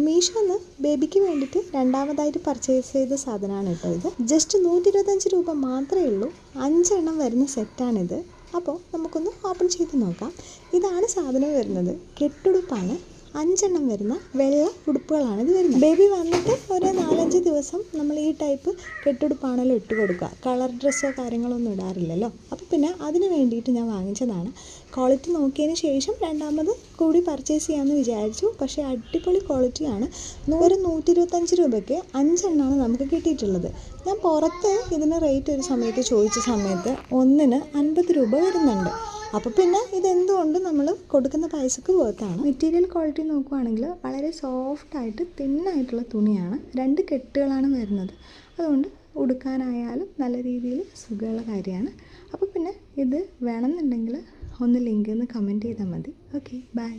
മീഷോന്ന് ബേബിക്ക് വേണ്ടിയിട്ട് രണ്ടാമതായിട്ട് പർച്ചേസ് ചെയ്ത സാധനമാണ് കേട്ടോ ഇത്. ജസ്റ്റ് 125 രൂപ മാത്രമേ ഉള്ളൂ. 5 എണ്ണം വരുന്ന സെറ്റാണിത്. അപ്പോൾ നമുക്കൊന്ന് ഓപ്പൺ ചെയ്ത് നോക്കാം. ഇതാണ് സാധനം വരുന്നത്. കെട്ടുടുപ്പാണ്. 5 എണ്ണം വരുന്ന വെള്ള ഉടുപ്പുകളാണ് ഇത് വരുന്നത്. ബേബി വന്നിട്ട് ഒരു 4-5 ദിവസം നമ്മൾ ഈ ടൈപ്പ് കെട്ടുടുപ്പാണല്ലോ ഇട്ട് കൊടുക്കുക. കളർ ഡ്രസ്സോ കാര്യങ്ങളൊന്നും ഇടാറില്ലല്ലോ. അപ്പോൾ പിന്നെ അതിന് വേണ്ടിയിട്ട് ഞാൻ വാങ്ങിച്ചതാണ്. ക്വാളിറ്റി നോക്കിയതിന് ശേഷം രണ്ടാമത് കൂടി പർച്ചേസ് ചെയ്യാമെന്ന് വിചാരിച്ചു. പക്ഷേ അടിപൊളി ക്വാളിറ്റിയാണ്. ഒരു 125 രൂപയ്ക്ക് 5 എണ്ണമാണ് നമുക്ക് കിട്ടിയിട്ടുള്ളത്. ഞാൻ പുറത്ത് ഇതിന് റേറ്റ് ഒരു സമയത്ത് ചോദിച്ച സമയത്ത് ഒന്നിന് 50 രൂപ വരുന്നുണ്ട്. അപ്പോൾ പിന്നെ ഇതെന്തുകൊണ്ട് നമ്മൾ കൊടുക്കുന്ന പൈസക്ക് വർത്താണ്. മെറ്റീരിയൽ ക്വാളിറ്റി നോക്കുകയാണെങ്കിൽ വളരെ സോഫ്റ്റായിട്ട് തിന്നായിട്ടുള്ള തുണിയാണ്. 2 കെട്ടുകളാണ് വരുന്നത്. അതുകൊണ്ട് ഉടുക്കാനായാലും നല്ല രീതിയിൽ സുഖമുള്ള കാര്യമാണ്. അപ്പോൾ പിന്നെ ഇത് വേണമെന്നുണ്ടെങ്കിൽ ഒന്ന് ലിങ്ക് ഒന്ന് കമൻറ്റ് ചെയ്താൽ മതി. Okay, by.